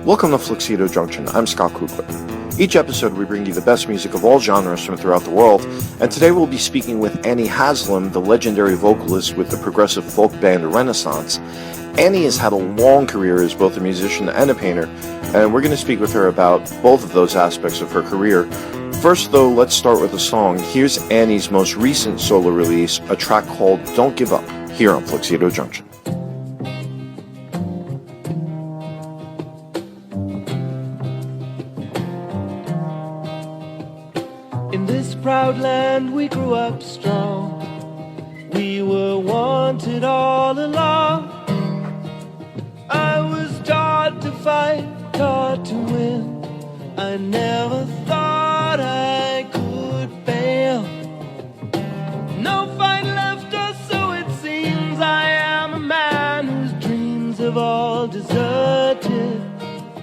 Welcome to Fluxedo Junction. I'm Scott Kuchler. Each episode we bring you the best music of all genres from throughout the world, and today we'll be speaking with Annie Haslam, the legendary vocalist with the progressive folk band Renaissance. Annie has had a long career as both a musician and a painter, and we're going to speak with her about both of those aspects of her career. First, though, let's start with a song. Here's Annie's most recent solo release, a track called Don't Give Up, here on Fluxedo Junction. In this proud land we grew up strong. We were wanted all along. I was taught to fight, taught to win. I never thought I could fail. No fight left us, so it seems. I am a man whose dreams have all deserted.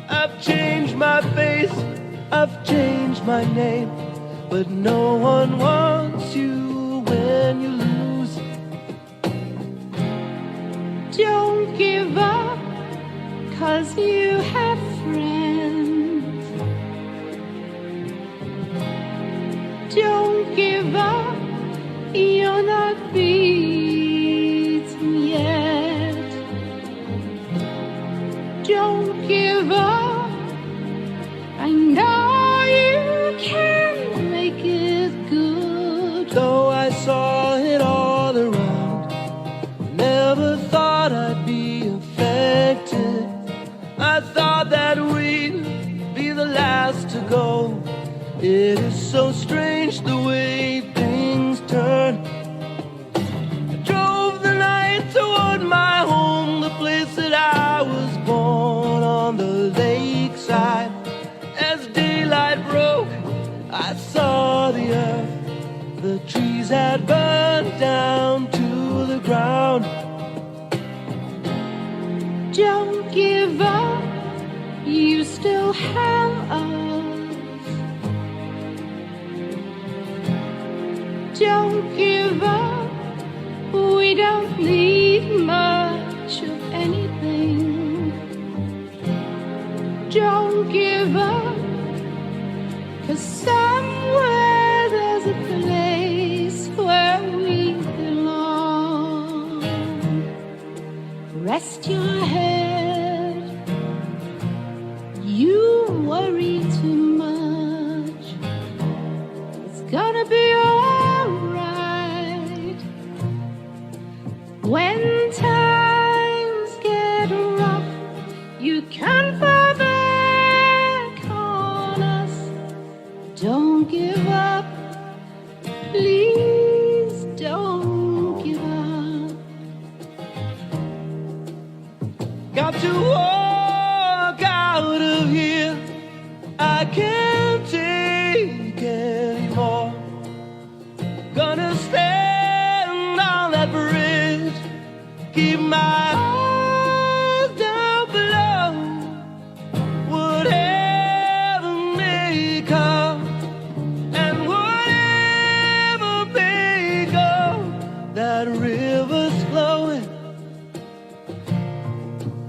I've changed my face, I've changed my name, but no one wants you when you lose. Don't give up, 'cause you have friends. Don't give up, you're not beaten yet. Don't give up, I know you can make it good. Though I saw it all around, never thought I'd be affected. I thought that we'd be the last to go. It is so strange the way things turn. I drove the night toward my home, the place that I was born, on the lakeside. As daylight broke, I saw the earth. The trees had burned down to the ground. Don't give up, you still have us. Don't give up, we don't need much of anything. Don't give up, 'cause somewhere there's a place where we belong. Rest your head, you worry too much. It's gonna be alright. When times get rough, you can fall back on us. Don't give up, please don't give up. Got to walk out of here, I can't take anymore. Gonna stand on that bridge, keep my eyes down below. Whatever may come, and whatever may go, that river's flowing.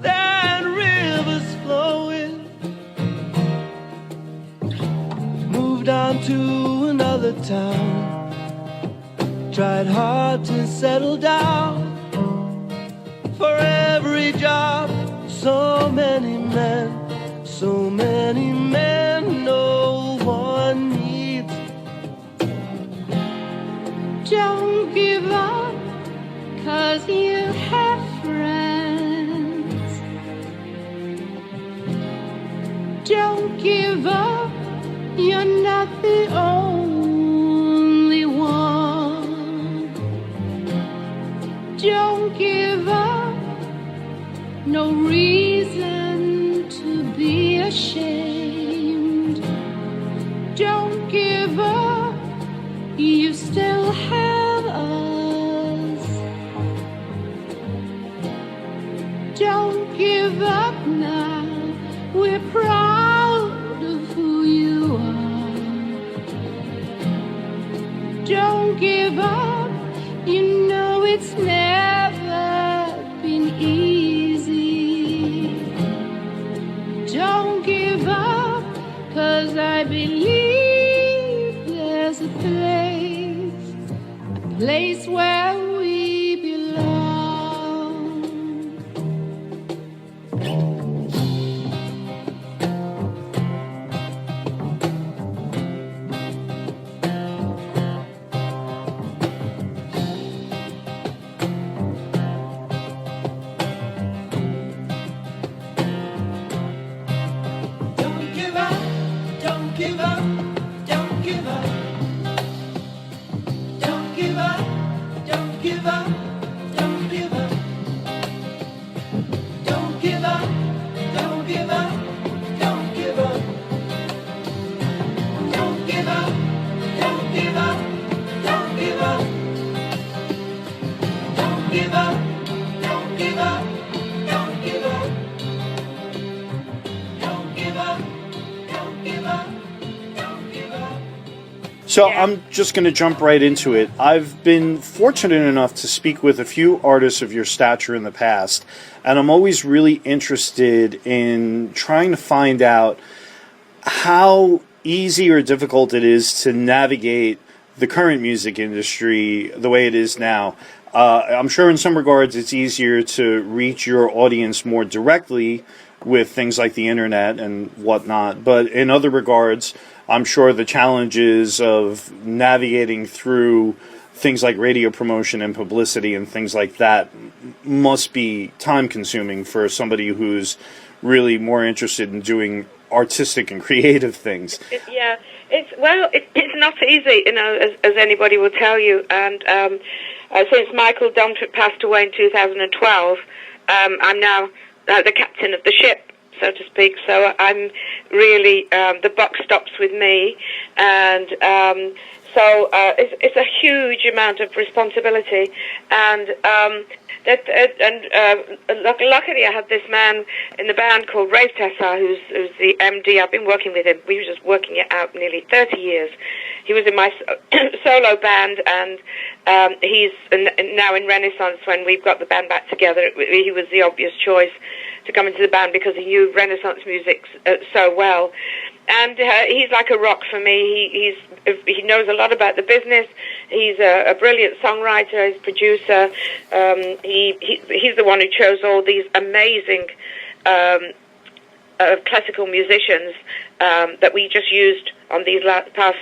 That river's flowing. Moved on to another town, tried hard to settle down. For every job, so many men no one needs. Don't give up, 'cause you have friends. Don't give up, you're not the only one. Don't give up, no reason to be ashamed. Don't give up, you still have us. Don't give up now, we're proud of who you are. Don't give up, you know it's never been easy. Don't place where we belong. Don't give up, don't give up, don't give up. Don't give up, don't give up, don't give up. Don't give up, don't give up, don't give up. Don't give up, don't give up, don't give up. Don't give up, don't give up, don't give up. Don't give up, don't give up, don't give up. So I'm just going to jump right into it. I've been fortunate enough to speak with a few artists of your stature in the past, and I'm always really interested in trying to find out how easy or difficult it is to navigate the current music industry the way it is now. I'm sure in some regards it's easier to reach your audience more directly with things like the internet and whatnot, but in other regards, I'm sure the challenges of navigating through things like radio promotion and publicity and things like that must be time-consuming for somebody who's really more interested in doing artistic and creative things. It's not easy, as anybody will tell you. And since Michael Domford passed away in 2012, I'm now the captain of the ship, so to speak. So I'm really the buck stops with me, and so it's a huge amount of responsibility, and luckily I had this man in the band called Rafe Tessar, who's the MD. I've been working with him. We were just working it out nearly 30 years. He was in my solo band, and he's now in Renaissance. When we've got the band back together, he was the obvious choice to come into the band because he knew Renaissance music so well. And he's like a rock for me. He knows a lot about the business. He's a brilliant songwriter. He's a producer. He's the one who chose all these amazing classical musicians that we just used on these past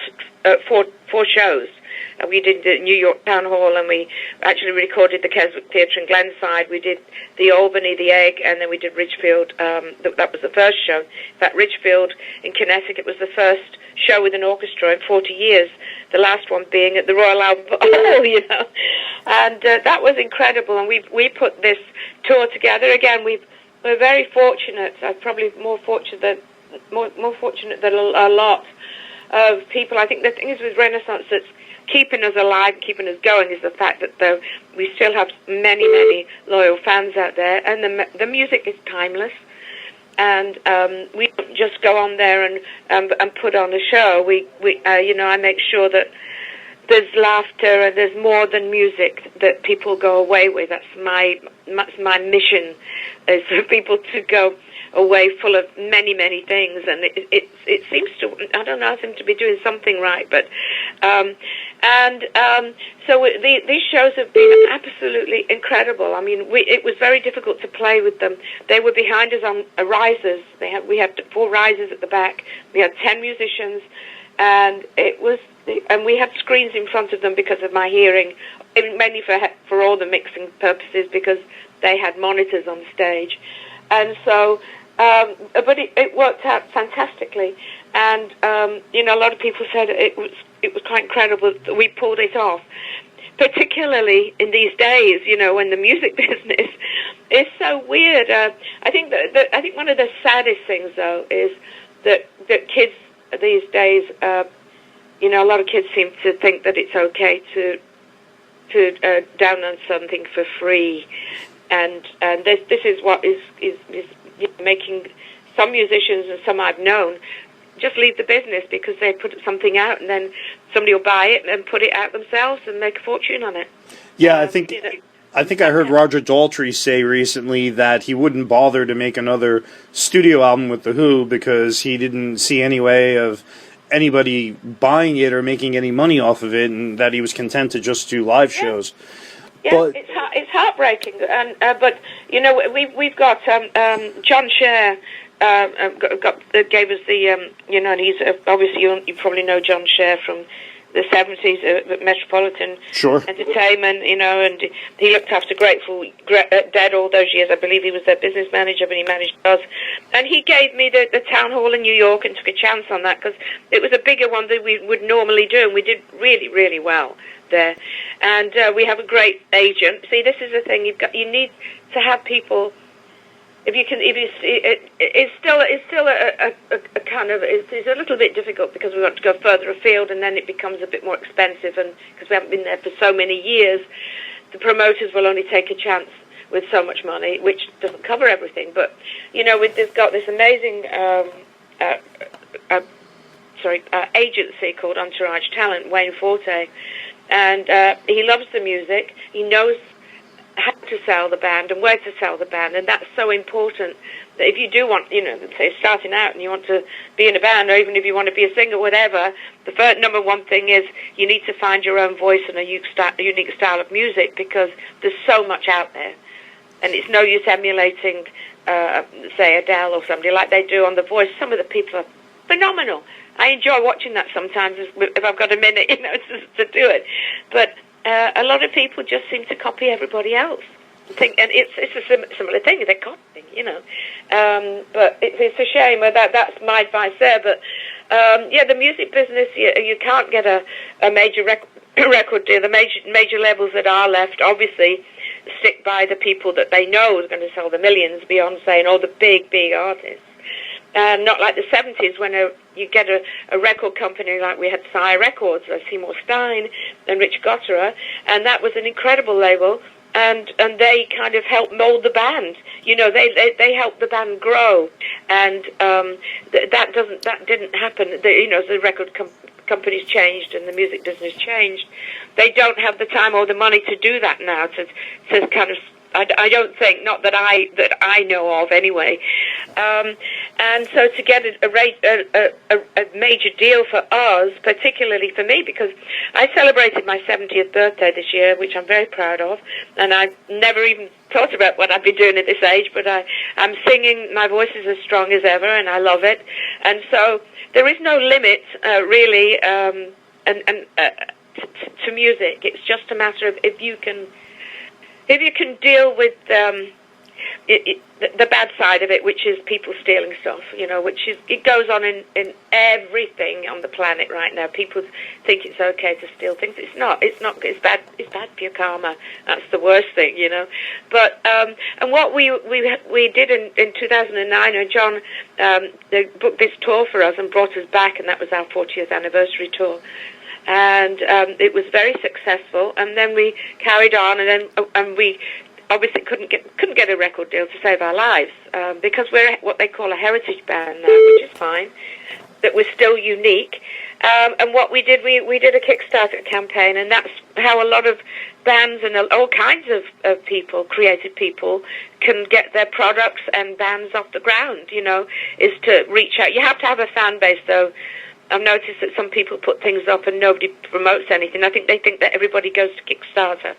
four shows. We did the New York Town Hall, and we actually recorded the Keswick Theatre in Glenside. We did the Albany, the Egg, and then we did Ridgefield. That was the first show. In fact, Ridgefield in Connecticut was the first show with an orchestra in 40 years, the last one being at the Royal Albert Hall, And that was incredible, and we put this tour together. Again, we're very fortunate. I'm probably more fortunate than a lot of people. I think the thing is with Renaissance that's keeping us alive, keeping us going, is the fact that we still have many, many loyal fans out there, and the music is timeless. And we don't just go on there and put on a show. I make sure that there's laughter and there's more than music that people go away with. That's my mission, is for people to go away full of many, many things, and it seems to, I don't know, seem to be doing something right, but so these shows have been absolutely incredible. I mean, it was very difficult to play with them. They were behind us on risers. We had 4 risers at the back. We had 10 musicians, and we had screens in front of them because of my hearing, mainly for all the mixing purposes, because they had monitors on stage. And so, but it worked out fantastically. And, a lot of people said it was quite incredible that we pulled it off, particularly in these days, when the music business is so weird. I think one of the saddest things, though, is that kids these days, a lot of kids seem to think that it's okay to download something for free, and this is what is making some musicians, and some I've known, just leave the business because they put something out and then somebody will buy it and put it out themselves and make a fortune on it. Yeah, I think I heard Roger Daltrey say recently that he wouldn't bother to make another studio album with The Who because he didn't see any way of anybody buying it or making any money off of it, and that he was content to just do live shows. Yeah, But it's heartbreaking, and but we've got John Scher gave us the and he's obviously you probably know John Scher from the 70s Metropolitan Sure. Entertainment, and he looked after Grateful Dead all those years. I believe he was their business manager, but he managed us. And he gave me the town hall in New York and took a chance on that because it was a bigger one than we would normally do, and we did really, really well there. And we have a great agent. See, this is the thing: you need to have people. It's still a kind of it's a little bit difficult because we want to go further afield, and then it becomes a bit more expensive, and because we haven't been there for so many years, the promoters will only take a chance with so much money, which doesn't cover everything. But we've got this amazing agency called Entourage Talent, Wayne Forte, and he loves the music. He knows how to sell the band and where to sell the band, and that's so important that if you do want, say starting out and you want to be in a band, or even if you want to be a singer, whatever, the first number one thing is you need to find your own voice and a unique style of music, because there's so much out there, and it's no use emulating, say, Adele or somebody like they do on The Voice. Some of the people are phenomenal. I enjoy watching that sometimes if I've got a minute, to do it, but a lot of people just seem to copy everybody else. And it's a similar thing. They're copying, But it's a shame. That's my advice there. But the music business, you can't get a major record deal. The major labels that are left, obviously, stick by the people that they know are going to sell the millions, Beyonce and all the big artists. Not like the 70s when you get a record company like we had Sire Records, Seymour Stein and Rich Gotterer, and that was an incredible label, and they kind of helped mold the band. They helped the band grow, and that didn't happen. The record companies changed and the music business changed. They don't have the time or the money to do that now. To kind of. I don't think, not that I know of anyway. And so to get a major deal for us, particularly for me, because I celebrated my 70th birthday this year, which I'm very proud of, and I never even thought about what I'd be doing at this age, but I'm singing, my voice is as strong as ever, and I love it. And so there is no limit, really, to music. It's just a matter of if you can deal with the bad side of it, which is people stealing stuff, it goes on in everything on the planet right now. People think it's okay to steal things. It's not. It's bad for your karma. That's the worst thing, But and what we did in 2009, when John they booked this tour for us and brought us back, and that was our 40th anniversary tour. And it was very successful. And then we carried on, and we obviously couldn't get a record deal to save our lives, because we're what they call a heritage band now, which is fine. That we're still unique. And what we did, we did a Kickstarter campaign, and that's how a lot of bands and all kinds of people, creative people, can get their products and bands off the ground. Is to reach out. You have to have a fan base, though. I've noticed that some people put things up and nobody promotes anything. I think they think that everybody goes to Kickstarter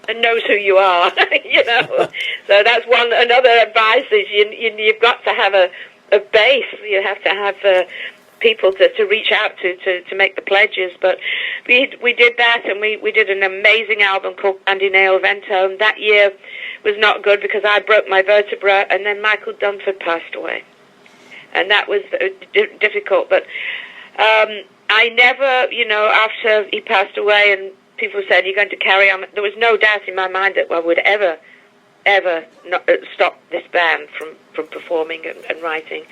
and knows who you are, So that's another advice is you've got to have a base. You have to have people to reach out to make the pledges. But we did that, and we did an amazing album called Andy Nail Vento. And that year was not good because I broke my vertebra, and then Michael Dunford passed away. And that was difficult, but I never, after he passed away and people said, you're going to carry on, there was no doubt in my mind that I would ever not stop this band from performing and writing.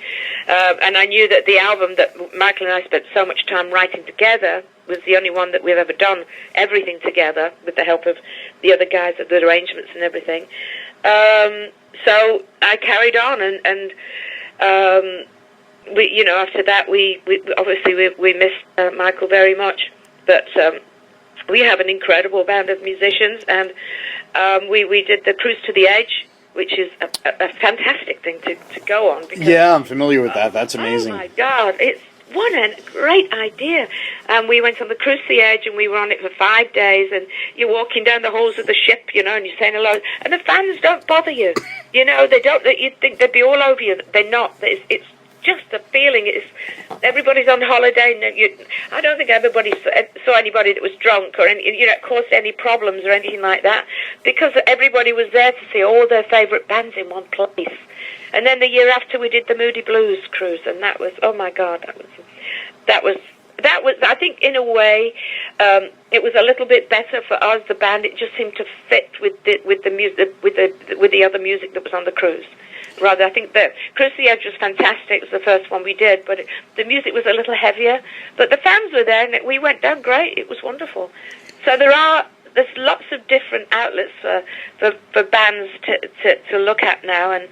And I knew that the album that Michael and I spent so much time writing together was the only one that we've ever done everything together with the help of the other guys at the arrangements and everything. So I carried on, and we, after that, we obviously missed Michael very much, but we have an incredible band of musicians, and we did the Cruise to the Edge, which is a fantastic thing to go on. Because, yeah, I'm familiar with that. That's amazing. Oh my God, what a great idea. And we went on the cruise to the edge, and we were on it for 5 days, and you're walking down the halls of the ship, you know, and you're saying hello, and the fans don't bother you. You know, they don't, you'd think they'd be all over you. They're not. It's just the feeling. It's everybody's on holiday. And I don't think everybody saw anybody that was drunk or any, you know, caused any problems or anything like that, because everybody was there to see all their favourite bands in one place. And then the year after, we did the Moody Blues cruise, and that was, oh my God, that was. I think, in a way, it was a little bit better for us. The band, it just seemed to fit with the music, with the other music that was on the cruise. Rather, I think the Cruise to the Edge was fantastic. It was the first one we did, but the music was a little heavier. But the fans were there, and we went down great. It was wonderful. So there's lots of different outlets for bands to look at now, and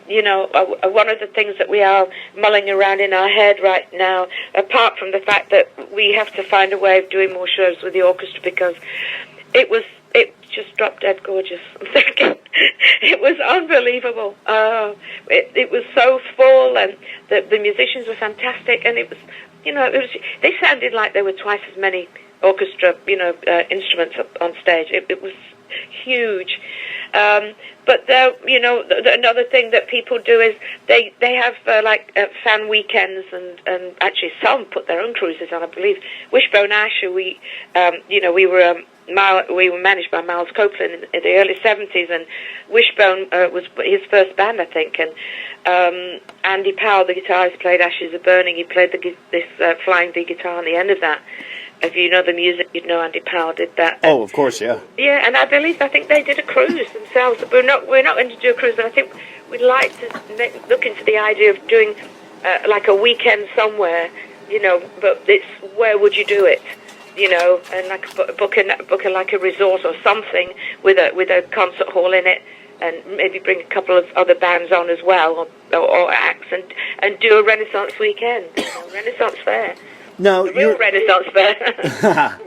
you know, one of the things that we are mulling around in our head right now, apart from the fact that we have to find a way of doing more shows with the orchestra, because it just dropped dead gorgeous. I'm thinking it was unbelievable. It was so full, and the musicians were fantastic, and it was, you know, they sounded like there were twice as many orchestra, you know, instruments on stage. It was huge. But you know, another thing that people do is they have fan weekends, and actually some put their own cruises on. I believe Wishbone Ash, we were managed by Miles Copeland in the early 70s, and Wishbone was his first band, I think. And Andy Powell, the guitarist, played Ashes Are Burning. He played this flying V guitar on the end of that. If you know the music, you'd know Andy Powell did that. Oh, of course, yeah. Yeah, and I think they did a cruise themselves. We're not going to do a cruise, but I think we'd like to look into the idea of doing like a weekend somewhere, you know. But it's, where would you do it, you know? And like book like a resort or something with a concert hall in it, and maybe bring a couple of other bands on as well, or acts, and do a Renaissance weekend, you know, Renaissance fair. No, the real Renaissance fair.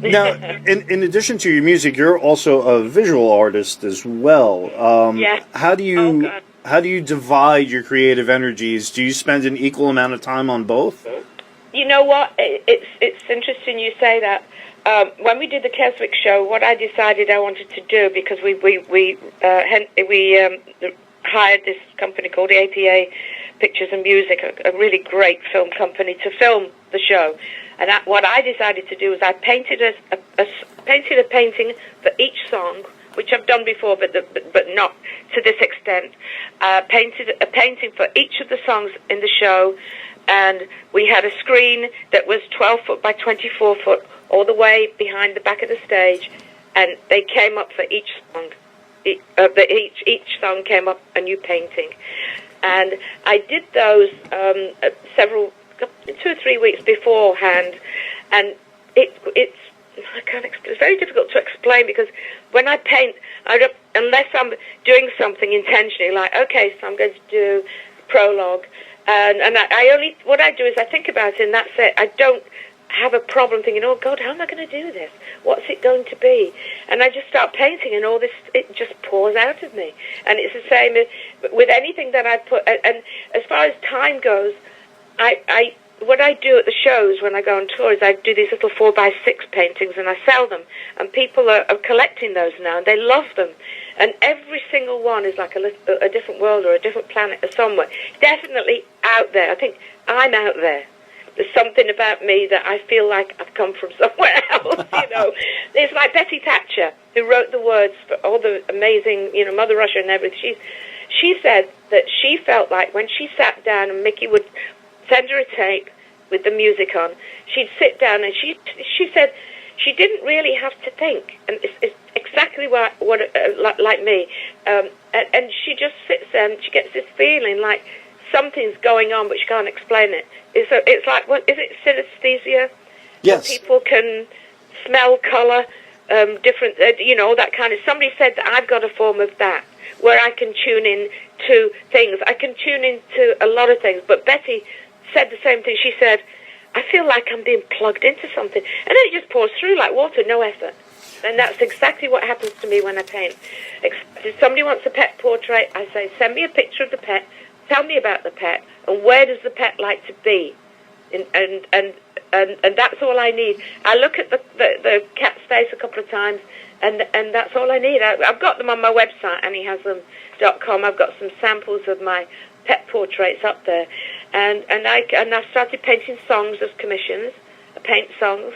Now, in addition to your music, you're also a visual artist as well. Yeah. How do you divide your creative energies? Do you spend an equal amount of time on both? You know what? It's interesting you say that. When we did the Keswick show, what I decided I wanted to do, because we hired this company called APA Pictures and Music, a really great film company, to film the show. And what I decided to do was I painted a painting for each song, which I've done before, but not to this extent. Painted a painting for each of the songs in the show, and we had a screen that was 12 foot by 24 foot all the way behind the back of the stage, and they came up for each song. Each song came up a new painting, and I did those 2 or 3 weeks beforehand, and it's very difficult to explain, because when I paint, unless I'm doing something intentionally, like, okay, so I'm going to do prologue, and what I do is I think about it, and that's it. I don't have a problem thinking, oh God, how am I going to do this? What's it going to be? And I just start painting, and all this, it just pours out of me. And it's the same with anything that I put. And as far as time goes, what I do at the shows when I go on tour is I do these little 4x6 paintings, and I sell them, and people are collecting those now, and they love them. And every single one is like a different world or a different planet or somewhere. Definitely out there. I think I'm out there. There's something about me that I feel like I've come from somewhere else, you know. It's like Betty Thatcher, who wrote the words for all the amazing, you know, Mother Russia and everything. She said that she felt like when she sat down and Mickey would send her a tape with the music on, she'd sit down, and she said she didn't really have to think. And it's exactly like me. And she just sits there, and she gets this feeling like something's going on, but she can't explain it. It's like, what is it, synesthesia? Yes. Where people can smell colour, different, you know, that kind of. Somebody said that I've got a form of that, where I can tune in to things. I can tune into a lot of things. But Betty said the same thing. She said, I feel like I'm being plugged into something, and then it just pours through like water, no effort. And that's exactly what happens to me when I paint. If somebody wants a pet portrait, I say, send me a picture of the pet. Tell me about the pet, and where does the pet like to be, and that's all I need. I look at the cat's face a couple of times, and that's all I need. I've got them on my website, anniehaslam.com. I've got some samples of my pet portraits up there, and I've started painting songs as commissions. I paint songs.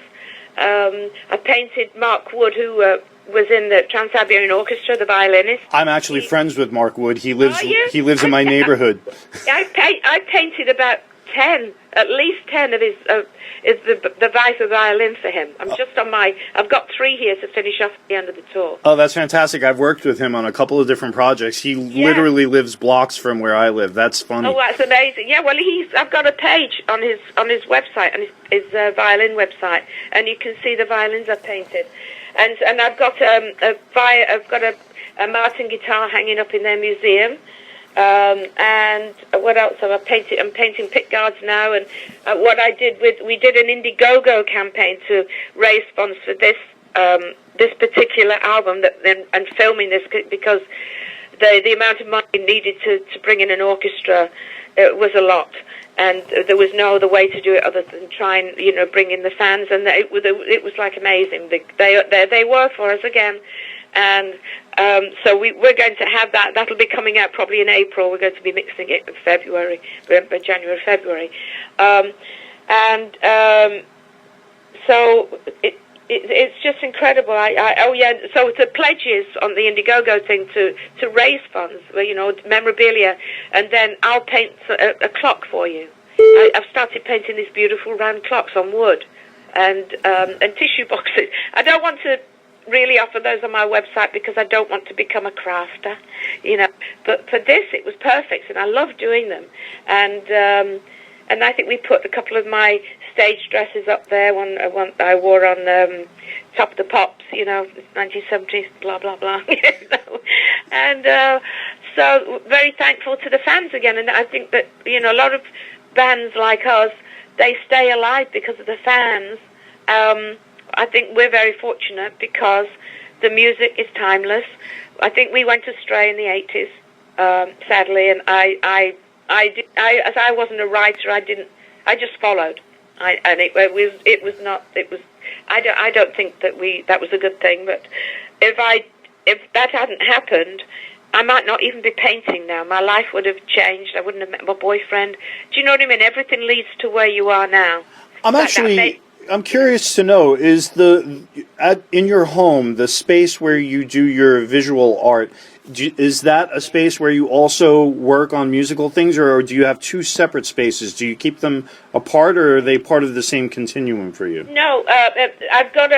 I painted Mark Wood, who was in the Trans-Siberian Orchestra, the violinist. I'm actually friends with Mark Wood. He lives in my neighborhood. I painted about 10, at least 10 of his the Viper violin for him. I've got 3 here to finish off at the end of the tour. Oh, that's fantastic. I've worked with him on a couple of different projects. He literally lives blocks from where I live. That's funny. Oh, that's amazing. Yeah, well, I've got a page on his website, on his violin website, and you can see the violins I've painted. And I've got a Martin guitar hanging up in their museum. And what else have I painted? I'm painting pickguards now, and we did an Indiegogo campaign to raise funds for this particular album and filming this, because the amount of money needed to bring in an orchestra was a lot, and there was no other way to do it other than try and, you know, bring in the fans, and it was like amazing. They were for us again. And so we're going to have that. That'll be coming out probably in April. We're going to be mixing it in February, January, February. So it's just incredible. So the pledges on the Indiegogo thing to raise funds, you know, memorabilia, and then I'll paint a clock for you. I've started painting these beautiful round clocks on wood and tissue boxes. I don't want to really offer those on my website because I don't want to become a crafter, you know. But for this, it was perfect, and I love doing them. And I think we put a couple of my stage dresses up there. One I wore on Top of the Pops, you know, 1970s, blah blah blah. You know? And so very thankful to the fans again. And I think that, you know, a lot of bands like us, they stay alive because of the fans. I think we're very fortunate because the music is timeless. I think we went astray in the 80s, sadly, and as I wasn't a writer, I just followed. I don't think that was a good thing, but if that hadn't happened, I might not even be painting now. My life would have changed. I wouldn't have met my boyfriend. Do you know what I mean? Everything leads to where you are now. I'm curious to know, is in your home, the space where you do your visual art, is that a space where you also work on musical things, or do you have two separate spaces? Do you keep them apart, or are they part of the same continuum for you? No, I've got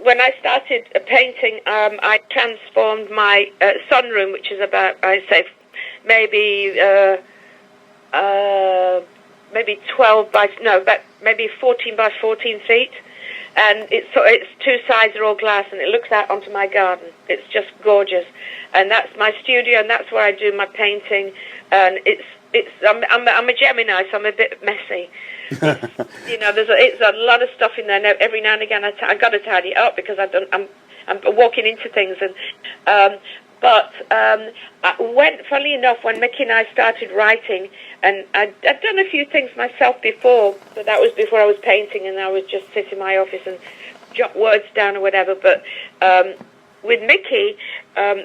when I started painting, I transformed my sunroom, which is about, I say, maybe 14 by 14 feet, and it's two sides are all glass, and it looks out onto my garden. It's just gorgeous, and that's my studio, and that's where I do my painting. And I'm a Gemini, so I'm a bit messy. It's a lot of stuff in there. Now, every now and again, I got to tidy it up because I'm walking into things, and funnily enough, when Mickey and I started writing, and I'd done a few things myself before, but that was before I was painting, and I would just sit in my office and jot words down or whatever. But with Mickey,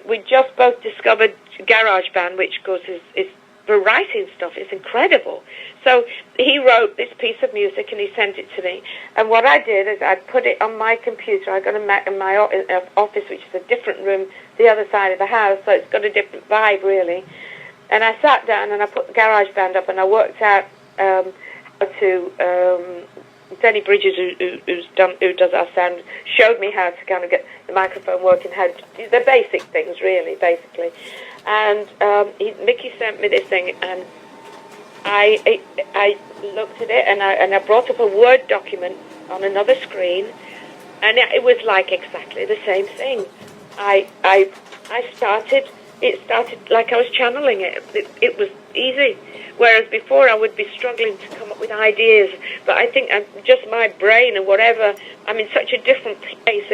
we just both discovered GarageBand, which, of course, is for writing stuff. It's incredible. So he wrote this piece of music, and he sent it to me. And what I did is I put it on my computer. I got a Mac in my office, which is a different room, the other side of the house, so it's got a different vibe, really. And I sat down and I put the GarageBand up, and I worked out how to. Danny Bridges, who does our sound, showed me how to kind of get the microphone working, how to do the basic things, really, basically. And Mickey sent me this thing, and I looked at it, and I brought up a Word document on another screen, and it was like exactly the same thing. It started like I was channeling it. It was easy. Whereas before I would be struggling to come up with ideas. But I think just my brain and whatever, I'm in such a different place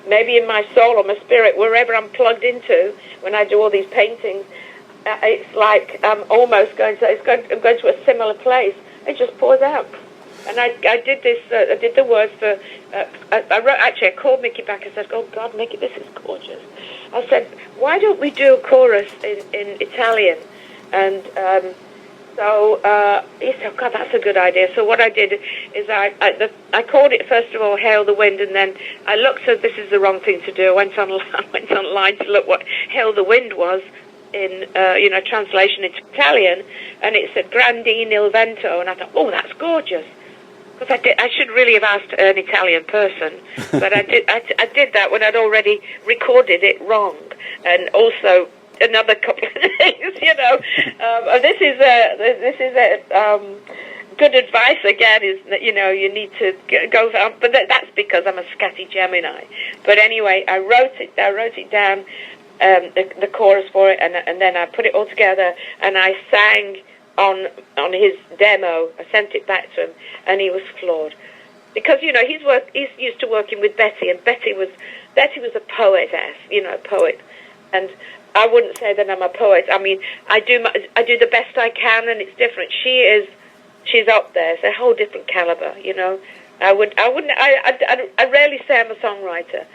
maybe in my soul or my spirit, wherever I'm plugged into when I do all these paintings. It's like I'm almost I'm going to a similar place. It just pours out. And I did this. I did the words for. I called Mickey back and said, "Oh God, Mickey, this is gorgeous." I said, "Why don't we do a chorus in Italian?" And so he said, "Oh God, that's a good idea." So what I did is I called it first of all "Hail the Wind," and then I looked. So this is the wrong thing to do. I went online to look what "Hail the Wind" was in translation into Italian, and it said "Grandi nel vento," and I thought, "Oh, that's gorgeous." Because I should really have asked an Italian person, but I did that when I'd already recorded it wrong, and also another couple of things, This is good advice again. Is that you need to go, but that's because I'm a scatty Gemini. But anyway, I wrote it down, the chorus for it, and then I put it all together, and I sang on his demo. I sent it back to him, and he was floored because he's used to working with Betty, and Betty was a poetess, a poet, and I wouldn't say that I'm a poet. I mean, I do the best I can, and it's different. She's up there. It's a whole different caliber, I rarely say I'm a songwriter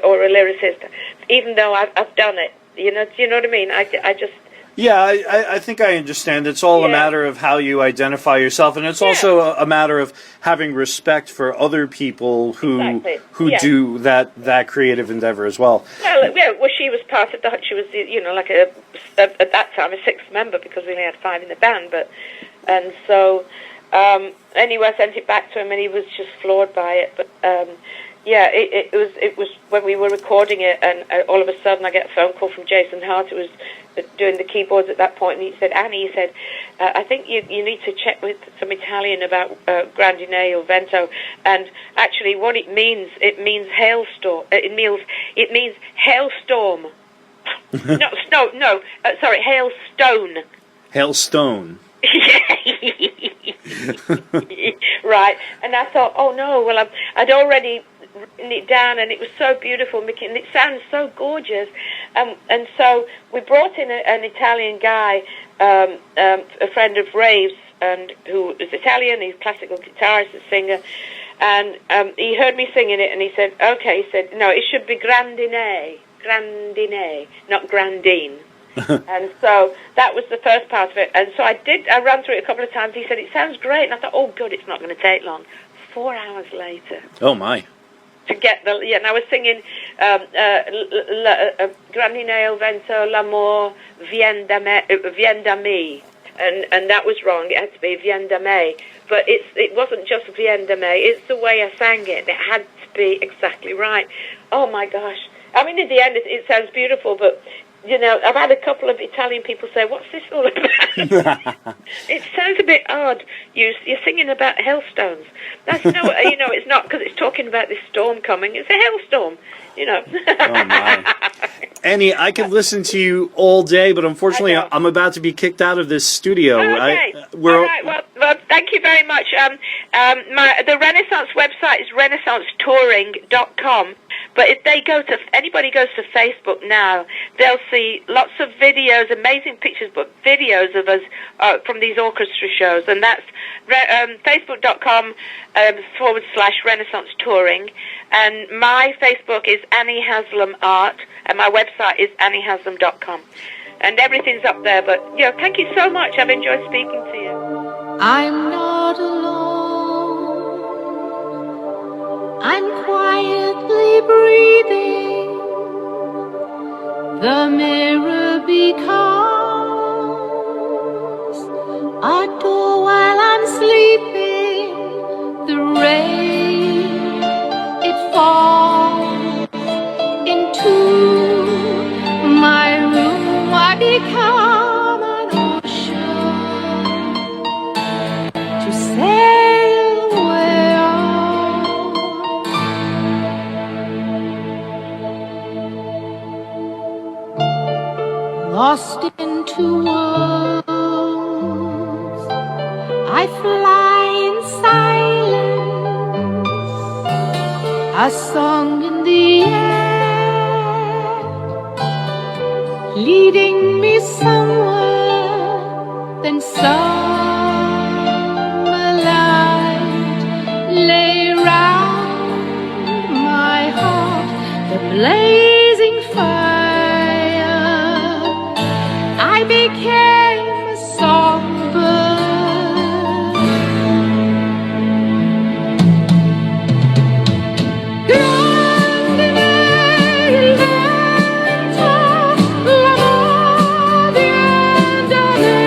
or a lyricist, even though I've done it. Do you know what I mean? I just. Yeah, I think I understand. It's all a matter of how you identify yourself, and it's also a matter of having respect for other people who do that creative endeavor as well. Well, she was part of she was, like at that time a sixth member because we only had 5 in the band. Anyway, I sent it back to him, and he was just floored by it. But it was when we were recording it, and all of a sudden I get a phone call from Jason Hart, who was doing the keyboards at that point, and he said, "Annie," he said, "I think you need to check with some Italian about Grandine or Vento." And actually, what it means hailstorm. It means hailstorm. Hailstone. Hailstone. Right, and I thought, oh no, well, I'd already written it down, and it was so beautiful, and it sounds so gorgeous, and so we brought in an Italian guy, a friend of Rave's, and who is Italian. He's a classical guitarist and singer, and he heard me singing it, and he said, okay, he said, no, it should be grandine, not grandine. And so that was the first part of it. And so I ran through it a couple of times. He said, it sounds great. And I thought, oh, good, it's not going to take long. 4 hours later. Oh, my. To get and I was singing Grandineo Vento, l'amor, vien da me. And that was wrong. It had to be vien da me. But it wasn't just vien da me. It's the way I sang it. It had to be exactly right. Oh, my gosh. I mean, in the end, it sounds beautiful, but... You know, I've had a couple of Italian people say, what's this all about? It sounds a bit odd. You're singing about hailstones. That's no, you know, it's not because it's talking about this storm coming. It's a hailstorm, you know. Oh, my. Annie, I could listen to you all day, but unfortunately, I'm about to be kicked out of this studio. Okay. All right. Well, thank you very much. The Renaissance website is renaissancetouring.com. But if anybody goes to Facebook now, they'll see lots of videos, amazing pictures, but videos of us from these orchestra shows. And that's facebook.com/Renaissance Touring. And my Facebook is Annie Haslam Art, and my website is anniehaslam.com. And everything's up there. But, you know, thank you so much. I've enjoyed speaking to you. I'm not alone. I'm quietly breathing. The mirror becomes a door while I'm sleeping. The rain, it falls into my room. I become an ocean to sail away on. Lost into worlds, I fly in silence, a song in the air, leading me somewhere. Then summer light lay round my heart, the blazing fire. I became a songbird. Grande lento, l'amor vien da me.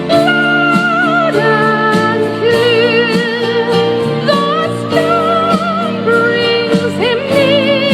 Loud and clear, the storm brings him near.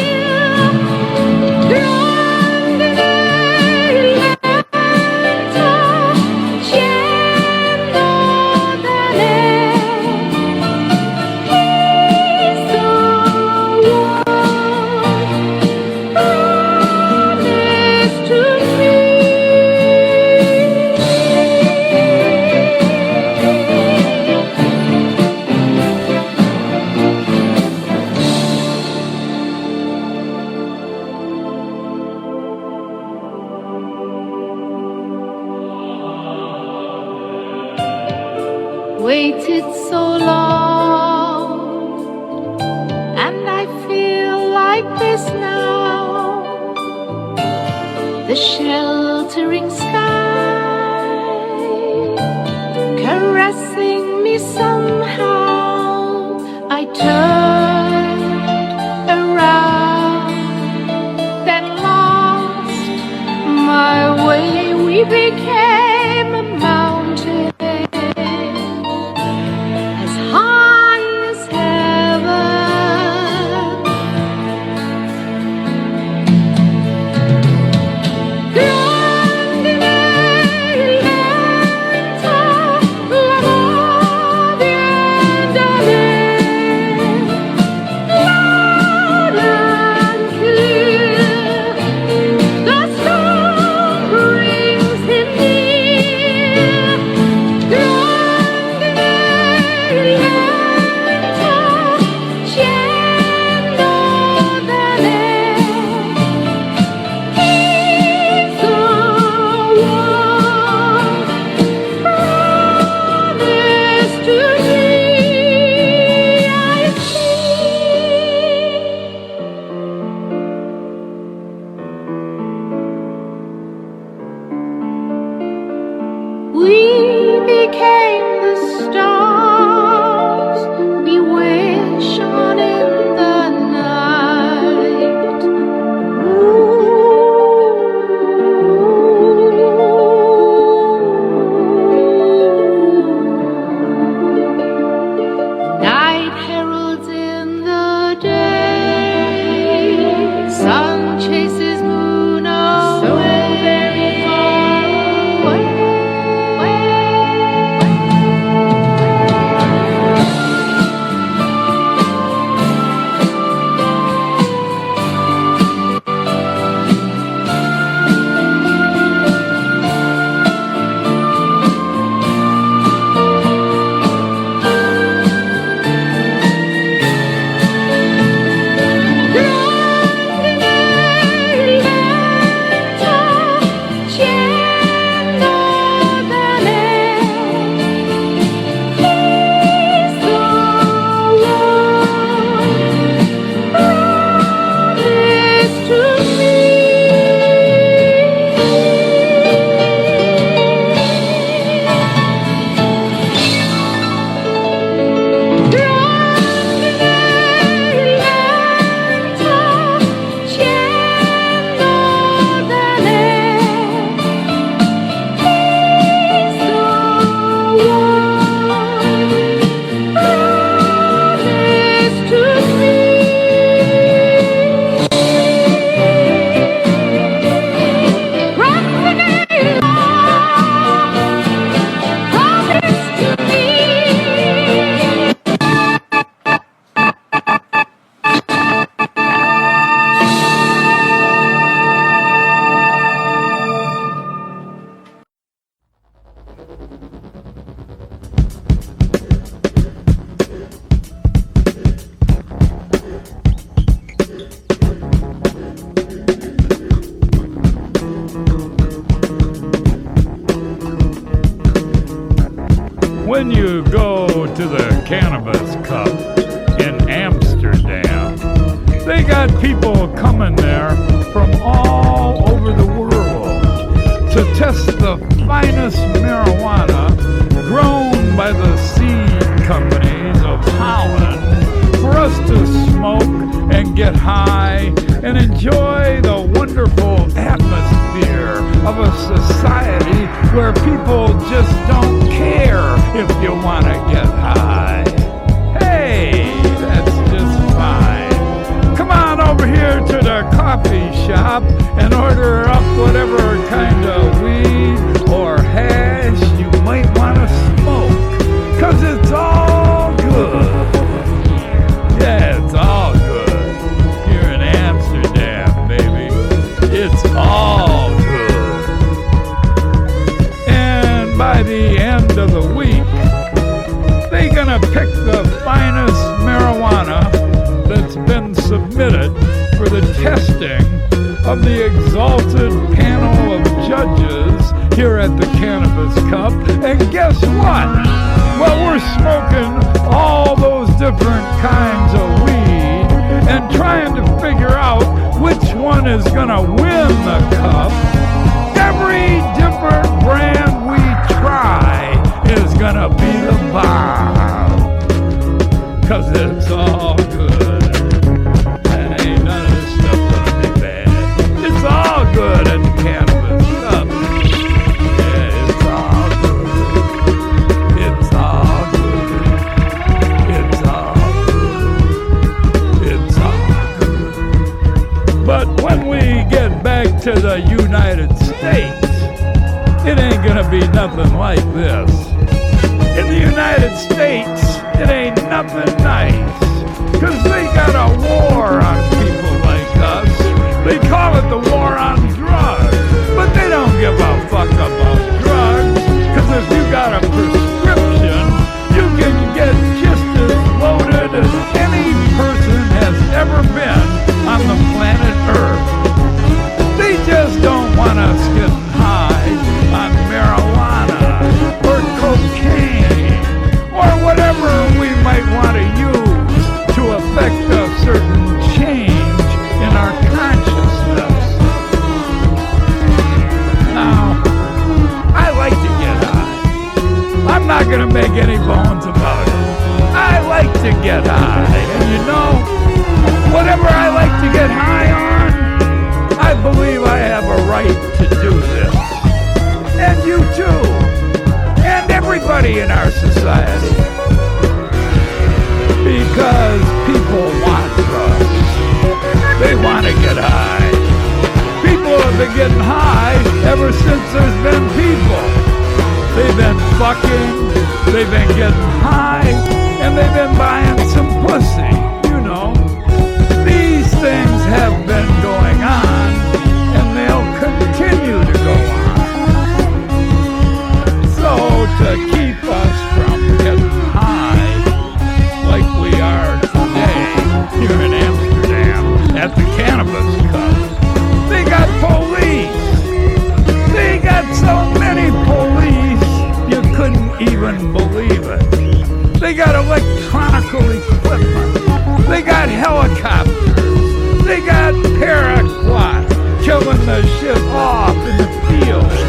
Cannabis Cup in Amsterdam. They got people coming there from all over the world to test the finest marijuana grown by the seed companies of Holland for us to smoke and get high and enjoy the wonderful atmosphere of a society where people just don't care if you want to get high. Hey, that's just fine. Come on over here to the coffee shop and order up whatever kind of weed or hash you might want to smoke, 'cause it's all good. Yeah, it's all good. Here in Amsterdam, baby. It's all good. And by the end of the week, they're gonna pick the finest marijuana that's been submitted for the testing of the exalted panel of judges here at the Cannabis Cup. And guess what? Well, we're smoking all those different kinds of weed and trying to figure out which one is gonna win the cup. Every different brand we try is gonna be the bomb, 'cause it's all good. And ain't none of this stuff gonna be bad. It's all good at the Cannabis Cup. Yeah, it's all good. It's all good. It's all good. It's all good. But when we get back to the United States, it ain't gonna be nothing like this. In the United States, it ain't nothing nice, 'cause they got a war on people like us. They call it the war on drugs, but they don't give a fuck about drugs, 'cause if you got a prescription, you can get just as loaded as any person has ever been on the planet Earth. They just don't want us getting high on marijuana or cocaine or whatever we might want to use to affect a certain change in our consciousness. Now, I like to get high. I'm not going to make any bones about it. I like to get high. And you know, whatever I like to get high on, I believe I have a right to do this. And you too. And everybody in our society. Because people want drugs. They want to get high. People have been getting high ever since there's been people. They've been fucking, they've been getting high, and they've been buying some pussy, you know. These things have been going on, and they'll continue to go on. So to keep us from getting high like we are today here in Amsterdam at the Cannabis Cup, they got police. They got so many police, you couldn't even believe it. They got electronical equipment. They got helicopters. They got paraquats killing the shit off in the fields.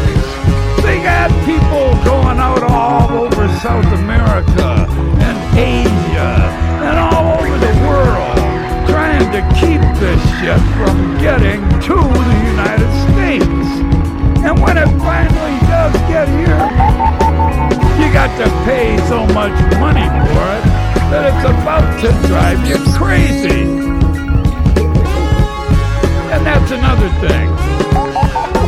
They got people going out all over South America and Asia and all over the world trying to keep this shit from getting to the United States. And when it finally does get here, you got to pay so much money for it that it's about to drive you crazy. And that's another thing.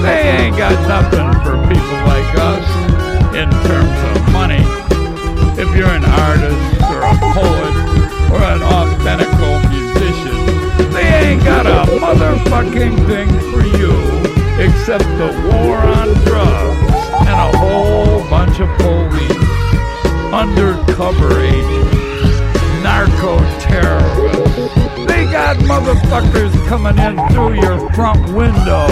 They ain't got nothing for people like us in terms of money. If you're an artist or a poet or an authentical musician, they ain't got a motherfucking thing for you except the war on drugs and a whole bunch of police, undercover agents, narco-terrorists. They got motherfuckers coming in through your front window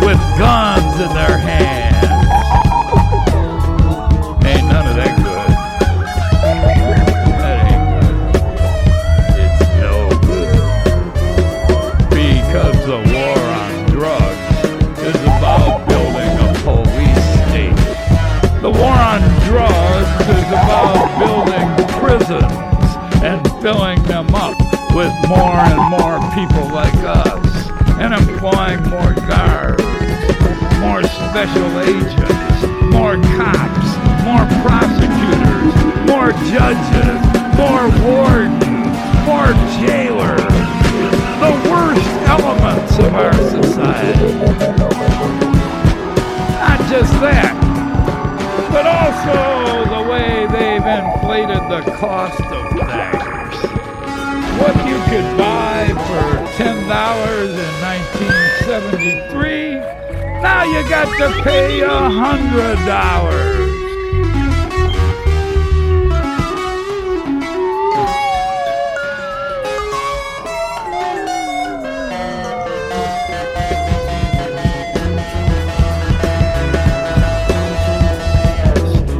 with guns in their hands. Ain't none of that good. That ain't filling them up with more and more people like us, and employing more guards, more special agents, more cops, more prosecutors, more judges, more wardens, more jailers, the worst elements of our society. Not just that, but also the way they've inflated the cost of things. What you could buy for $10 in 1973, now you got to pay $100.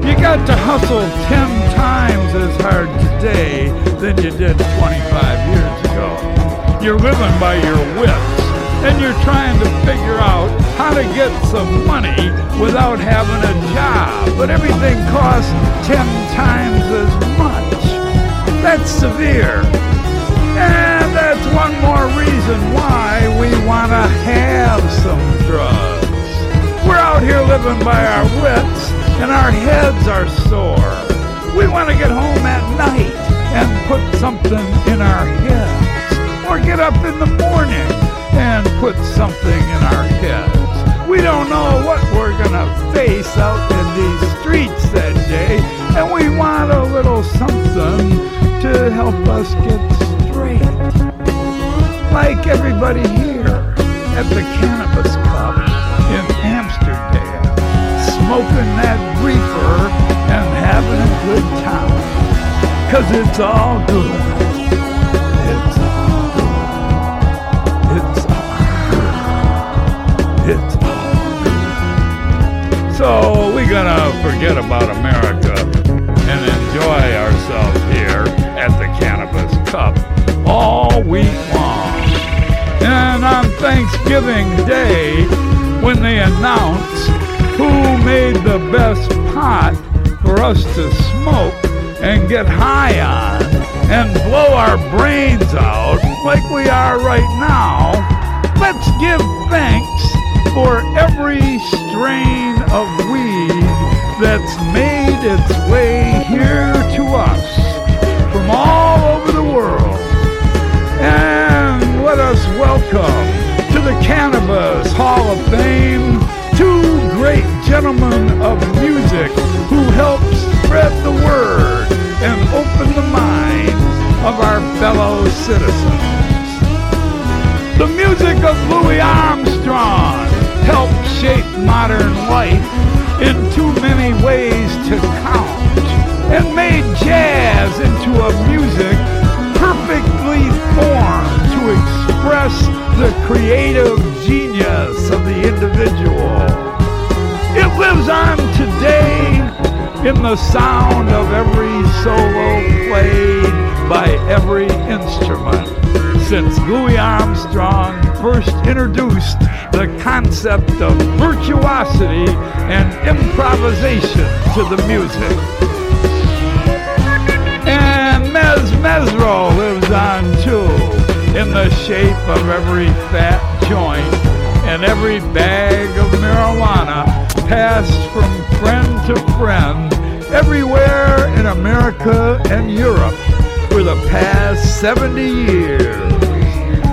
You got to hustle 10 times as hard today than you did 25 years ago. You're living by your wits, and you're trying to figure out how to get some money without having a job, but everything costs 10 times as much. That's severe. And that's one more reason why we want to have some drugs. We're out here living by our wits, and our heads are sore. We want to get home at night and put something in our heads, or get up in the morning and put something in our heads. We don't know what we're gonna face out in these streets that day, and we want a little something to help us get straight. Like everybody here at the Cannabis Cup in Amsterdam, smoking that reefer and having a good time. 'Cause it's all good. It's all good. It's all good. It's all good. So we're gonna forget about America and enjoy ourselves here at the Cannabis Cup all week long. And on Thanksgiving Day, when they announce who made the best pot for us to smoke and get high on and blow our brains out like we are right now, let's give thanks for every strain of weed that's made its way here to us from all over the world. And let us welcome to the Cannabis Hall of Fame two great gentlemen of music who helped spread the word and open the minds of our fellow citizens. The music of Louis Armstrong helped shape modern life in too many ways to count, and made jazz into a music perfectly formed to express the creative genius of the individual. It lives on today in the sound of every solo played by every instrument, since Louis Armstrong first introduced the concept of virtuosity and improvisation to the music. And Mesro lives on too, in the shape of every fat joint and every bag of marijuana passed from friend to friend everywhere in America and Europe for the past 70 years.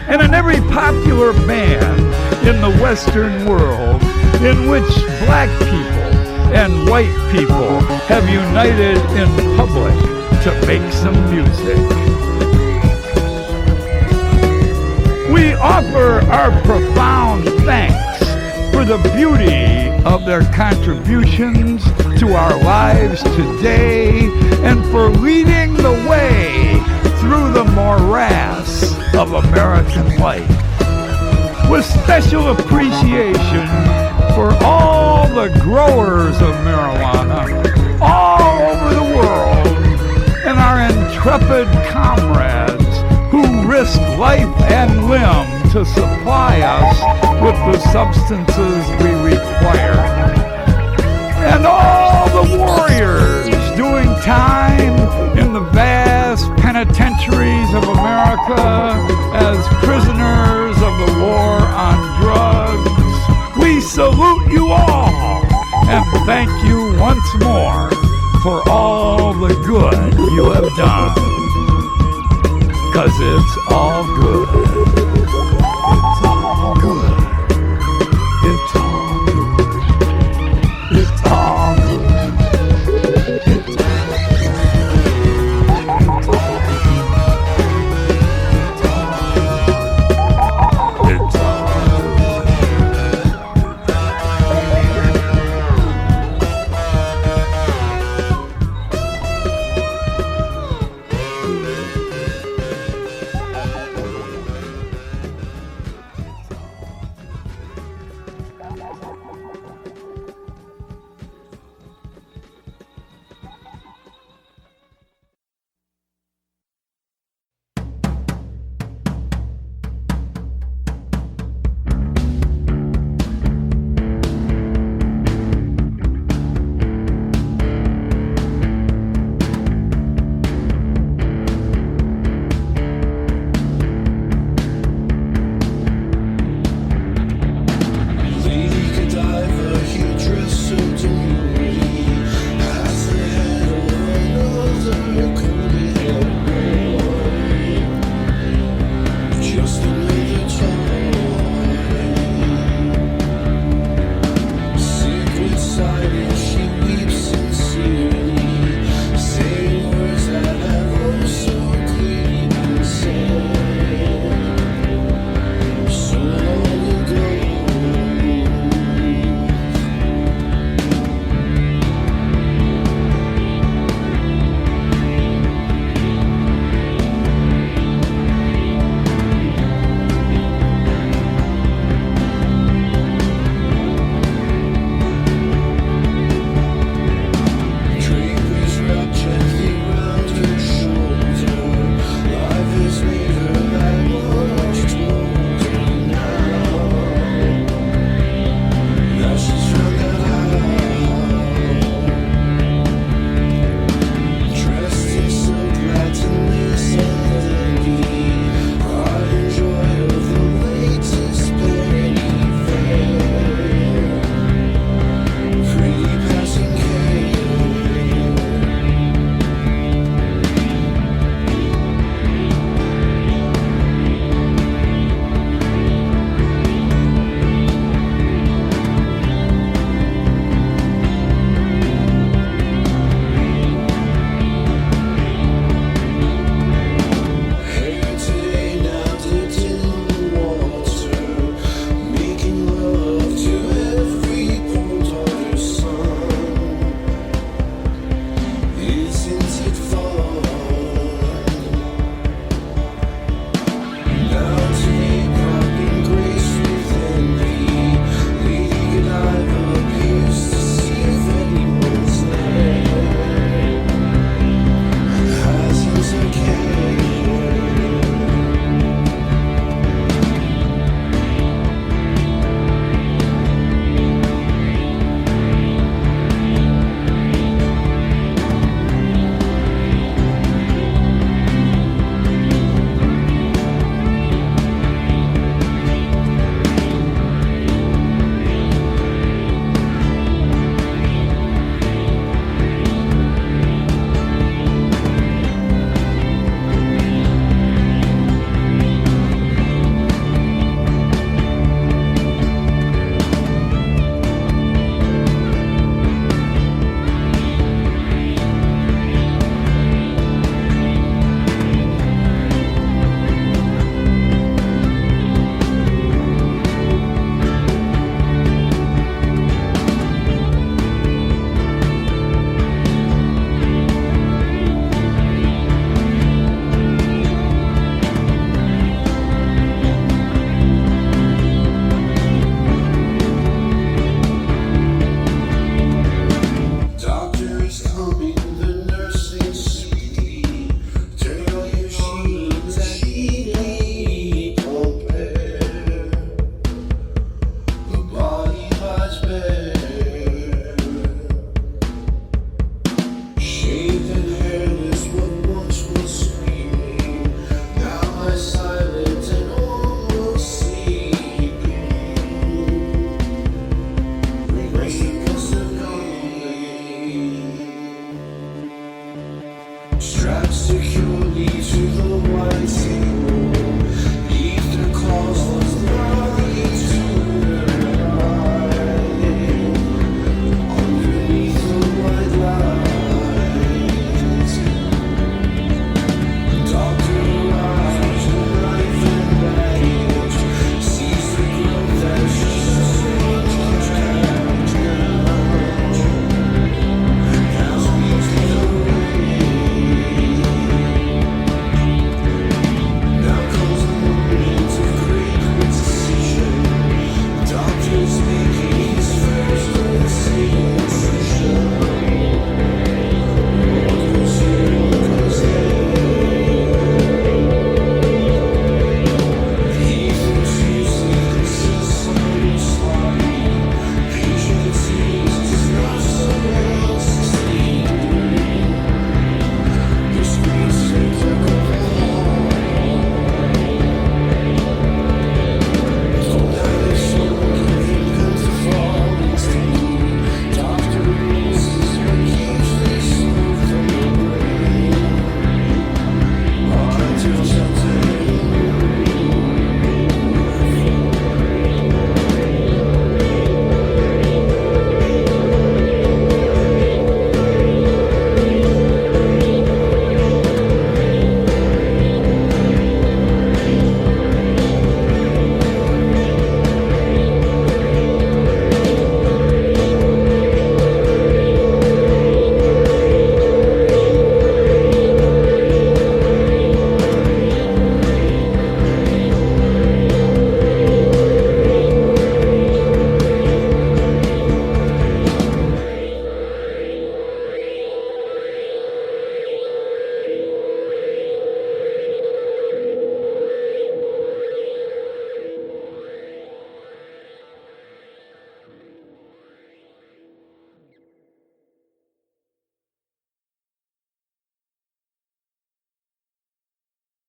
And in every popular band in the Western world in which black people and white people have united in public to make some music. We offer our profound thanks for the beauty of their contributions to our lives today and for leading the way through the morass of American life. With special appreciation for all the growers of marijuana all over the world and our intrepid comrades who risk life and limb to supply us with the substances we require. And all the warriors doing time in the vast penitentiary thank you once more for all the good you have done. 'Cause it's all good.